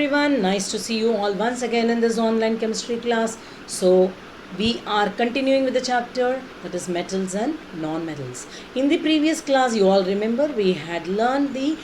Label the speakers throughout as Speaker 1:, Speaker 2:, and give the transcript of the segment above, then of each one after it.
Speaker 1: everyone, nice to see you all once again in this online chemistry class. So we are continuing with the chapter that is metals and non-metals. In the previous class you all remember we had learned the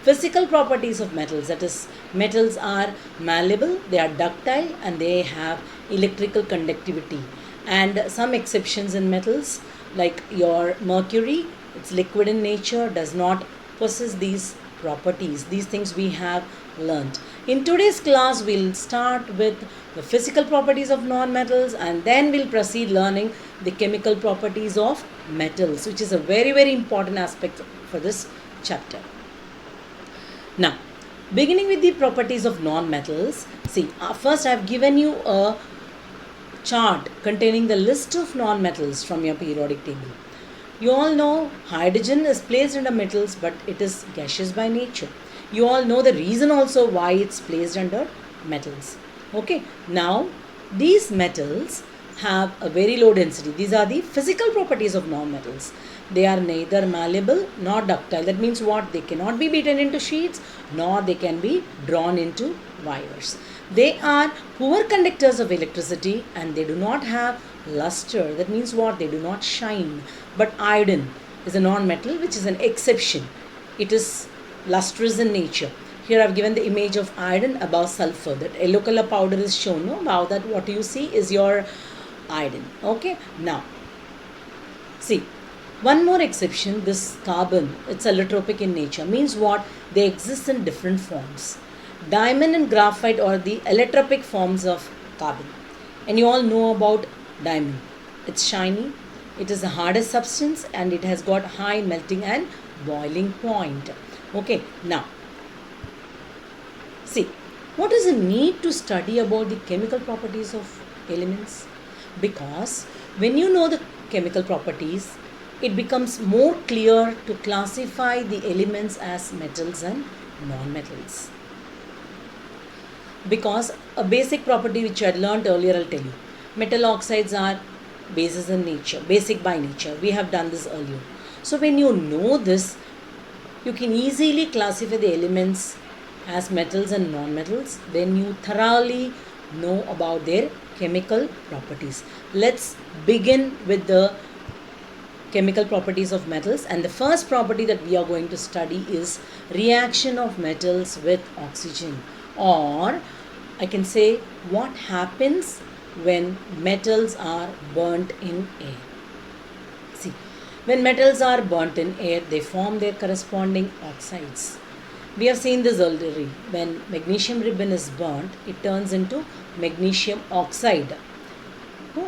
Speaker 1: physical properties of metals, that is metals are malleable, they are ductile and they have electrical conductivity, and some exceptions in metals like your mercury, it's liquid in nature, does not possess these properties. These things we have learnt. In today's class we'll start with the physical properties of non-metals and then we'll proceed learning the chemical properties of metals, which is a very important aspect for this chapter. Now, beginning with the properties of non-metals, see, first I've given you a chart containing the list of non-metals from your periodic table. You all know hydrogen is placed under metals, but it is gaseous by nature. You all know the reason also why it's placed under metals. Okay, now these metals have a very low density. These are the physical properties of non-metals. They are neither malleable nor ductile. That means what? They cannot be beaten into sheets nor they can be drawn into wires. They are poor conductors of electricity and they do not have luster. That means what? They do not shine. But iron is a non-metal which is an exception. It is lustrous in nature. Here I have given the image of iron above sulfur. That yellow color powder is shown. No? Above that what you see is your iron. Okay. Now, see, one more exception, this carbon, it's allotropic in nature. Means what? They exist in different forms. Diamond and graphite are the allotropic forms of carbon. And you all know about diamond. It's shiny, it is the hardest substance and it has got high melting and boiling point. Okay, now, see, what is the need to study about the chemical properties of elements? Because when you know the chemical properties, it becomes more clear to classify the elements as metals and non-metals. Because a basic property which I had learned earlier, I'll tell you. Metal oxides are bases in nature, basic by nature. We have done this earlier. So when you know this, you can easily classify the elements as metals and non-metals when you thoroughly know about their chemical properties. Let's begin with the chemical properties of metals, and the first property that we are going to study is reaction of metals with oxygen, or I can say what happens when metals are burnt in air. See, when metals are burnt in air, they form their corresponding oxides. We have seen this already. When magnesium ribbon is burnt, it turns into magnesium oxide.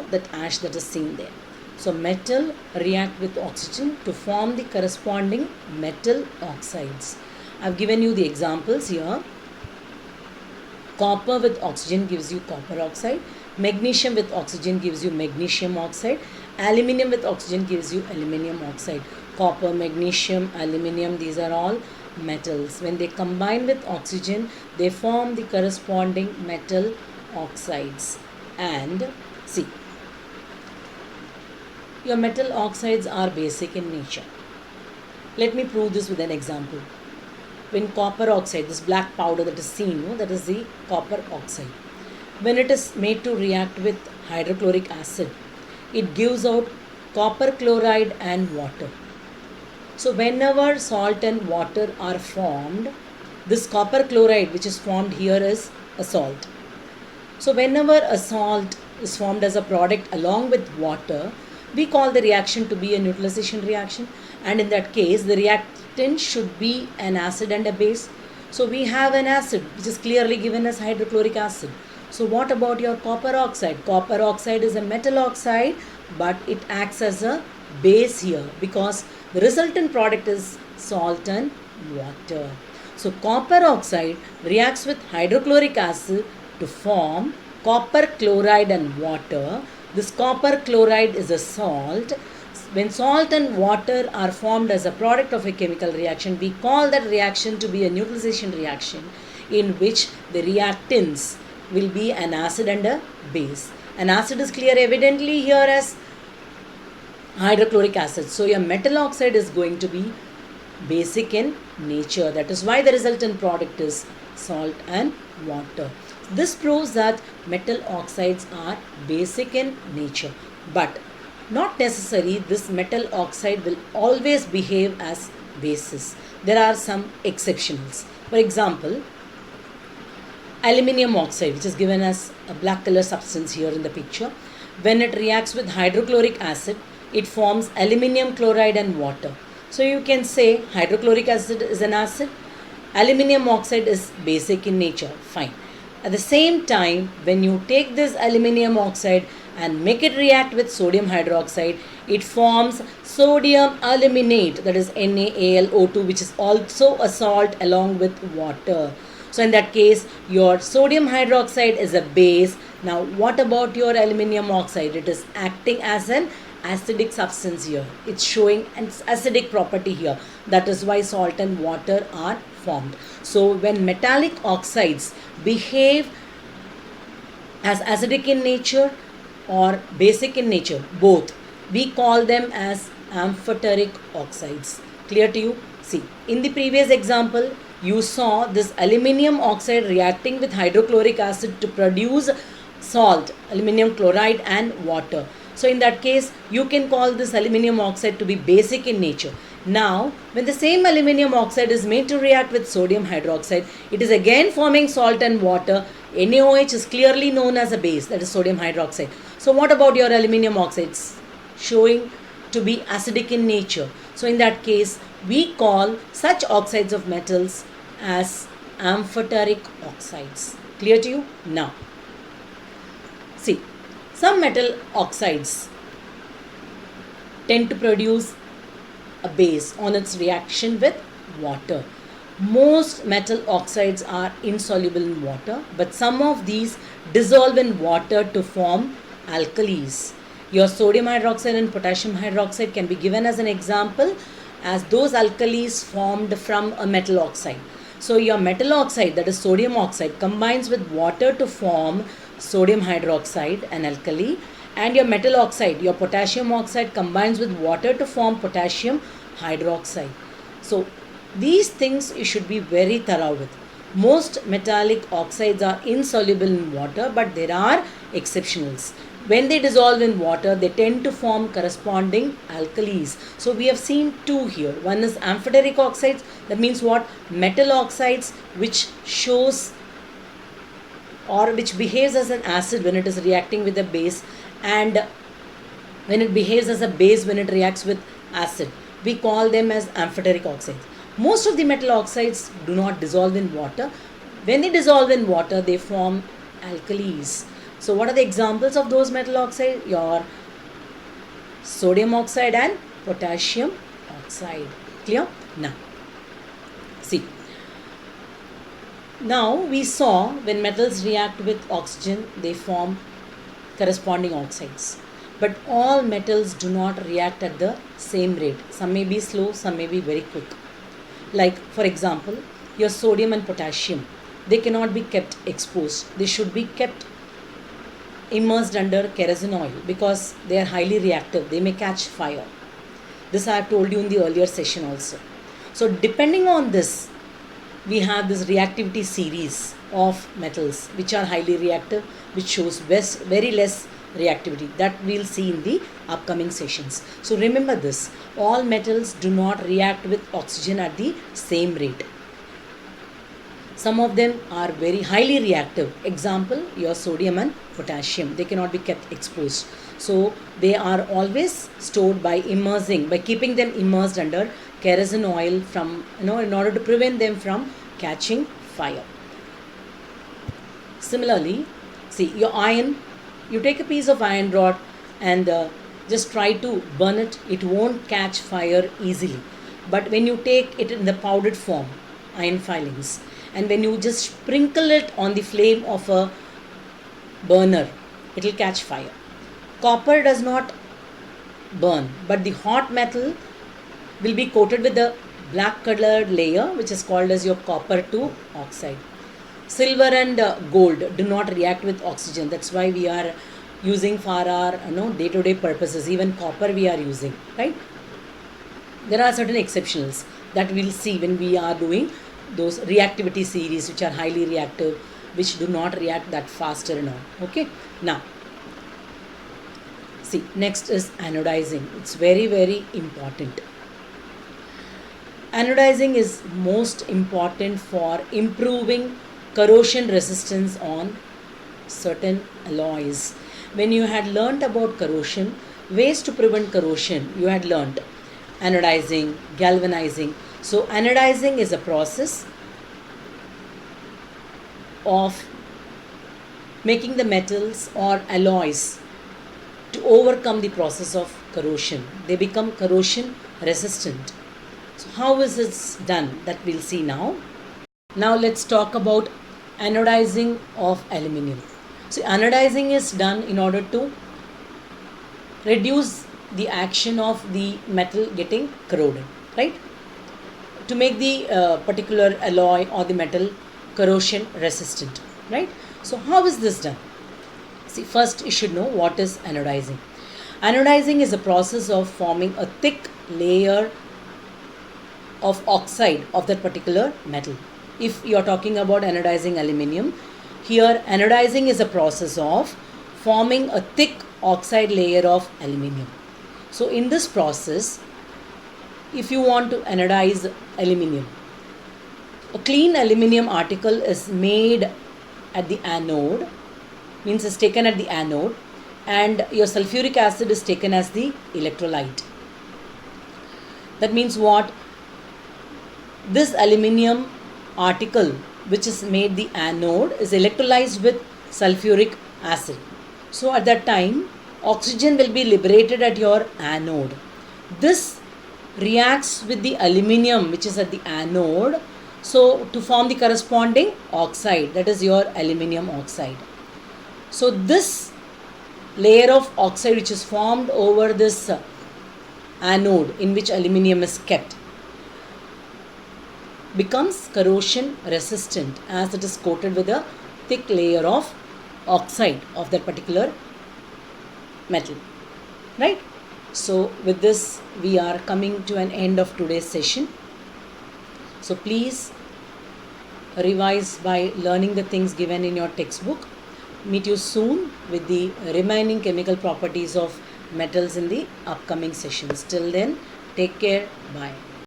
Speaker 1: That ash that is seen there. So metal react with oxygen to form the corresponding metal oxides. I have given you the examples here. Copper with oxygen gives you copper oxide. Magnesium with oxygen gives you magnesium oxide. Aluminium with oxygen gives you aluminium oxide. Copper, magnesium, aluminium, these are all metals. When they combine with oxygen, they form the corresponding metal oxides. And see, your metal oxides are basic in nature. Let me prove this with an example. When copper oxide, this black powder that is seen, that is the copper oxide. When it is made to react with hydrochloric acid, it gives out copper chloride and water. So whenever salt and water are formed, this copper chloride which is formed here is a salt. So whenever a salt is formed as a product along with water, we call the reaction to be a neutralization reaction, and in that case the reactant should be an acid and a base. So we have an acid which is clearly given as hydrochloric acid. So what about your copper oxide? Copper oxide is a metal oxide, but it acts as a base here because the resultant product is salt and water. So copper oxide reacts with hydrochloric acid to form copper chloride and water. This copper chloride is a salt. When salt and water are formed as a product of a chemical reaction, we call that reaction to be a neutralization reaction in which the reactants will be an acid and a base. An acid is clear evidently here as hydrochloric acid. So your metal oxide is going to be basic in nature. That is why the resultant product is salt and water. This proves that metal oxides are basic in nature, but not necessarily this metal oxide will always behave as bases. There are some exceptions. For example, aluminium oxide, which is given as a black color substance here in the picture, when it reacts with hydrochloric acid, it forms aluminium chloride and water. So you can say hydrochloric acid is an acid, aluminium oxide is basic in nature, fine. At the same time, when you take this aluminium oxide and make it react with sodium hydroxide, it forms sodium aluminate, that is NaAlO2, which is also a salt along with water. So in that case, your sodium hydroxide is a base. Now what about your aluminium oxide? It is acting as an acidic substance here. It's showing an acidic property here. That is why salt and water are formed. So when metallic oxides behave as acidic in nature or basic in nature, both, we call them as amphoteric oxides. Clear to you? See, in the previous example, you saw this aluminium oxide reacting with hydrochloric acid to produce salt, aluminium chloride and water. So in that case, you can call this aluminium oxide to be basic in nature. Now, when the same aluminium oxide is made to react with sodium hydroxide, it is again forming salt and water. NaOH is clearly known as a base, that is sodium hydroxide. So what about your aluminium oxides? Showing to be acidic in nature. So in that case, we call such oxides of metals as amphoteric oxides. Clear to you? Now, see, some metal oxides tend to produce a base on its reaction with water. Most metal oxides are insoluble in water, but some of these dissolve in water to form alkalis. Your sodium hydroxide and potassium hydroxide can be given as an example, as those alkalis formed from a metal oxide. So your metal oxide, that is sodium oxide, combines with water to form sodium hydroxide, an alkali, and your metal oxide, your potassium oxide, combines with water to form potassium hydroxide. So these things you should be very thorough with. Most metallic oxides are insoluble in water, but there are exceptionals. When they dissolve in water, they tend to form corresponding alkalis. So we have seen two here. One is amphoteric oxides. That means what? Metal oxides which shows or which behaves as an acid when it is reacting with a base, and when it behaves as a base when it reacts with acid. We call them as amphoteric oxides. Most of the metal oxides do not dissolve in water. When they dissolve in water, they form alkalis. So what are the examples of those metal oxides? Your sodium oxide and potassium oxide. Clear? Now, see. Now we saw when metals react with oxygen, they form corresponding oxides. But all metals do not react at the same rate. Some may be slow, some may be very quick. Like for example, your sodium and potassium, they cannot be kept exposed. They should be kept immersed under kerosene oil because they are highly reactive. They may catch fire. This I have told you in the earlier session also. So depending on this, we have this reactivity series of metals which are highly reactive, which shows very less reactivity. That we'll see in the upcoming sessions. So remember this, all metals do not react with oxygen at the same rate. Some of them are very highly reactive. Example, your sodium and potassium. They cannot be kept exposed. So they are always stored by keeping them immersed under kerosene oil in order to prevent them from catching fire. Similarly, see your iron, you take a piece of iron rod and just try to burn it. It won't catch fire easily. But when you take it in the powdered form, iron filings, and when you just sprinkle it on the flame of a burner, it will catch fire. Copper does not burn, but the hot metal will be coated with a black colored layer which is called as your copper 2 oxide. Silver and gold do not react with oxygen. That's why we are using for our day-to-day purposes. Even copper we are using, right? There are certain exceptionals that we'll see when we are doing those reactivity series which are highly reactive, which do not react that faster and all. Okay, now see, next is anodizing. It's very, very important. Anodizing is most important for improving corrosion resistance on certain alloys. When you had learnt about corrosion, ways to prevent corrosion, you had learnt anodizing, galvanizing. So anodizing is a process of making the metals or alloys to overcome the process of corrosion. They become corrosion resistant. So how is this done? That we'll see now. Now let's talk about anodizing of aluminium. So anodizing is done in order to reduce the action of the metal getting corroded, right? To make the particular alloy or the metal corrosion resistant, right? So how is this done? See, first you should know what is anodizing. Anodizing is a process of forming a thick layer of oxide of that particular metal. If you are talking about anodizing aluminium, here anodizing is a process of forming a thick oxide layer of aluminium. So in this process, if you want to anodize aluminium, a clean aluminium article is made at the anode, means is taken at the anode, and your sulfuric acid is taken as the electrolyte. That means what? This aluminium article which is made the anode is electrolyzed with sulfuric acid. So at that time, oxygen will be liberated at your anode. This reacts with the aluminium which is at the anode, so to form the corresponding oxide, that is your aluminium oxide. So this layer of oxide which is formed over this anode in which aluminium is kept becomes corrosion resistant as it is coated with a thick layer of oxide of that particular metal, right? So with this we are coming to an end of today's session. So please revise by learning the things given in your textbook. Meet you soon with the remaining chemical properties of metals in the upcoming sessions. Till then, take care. Bye.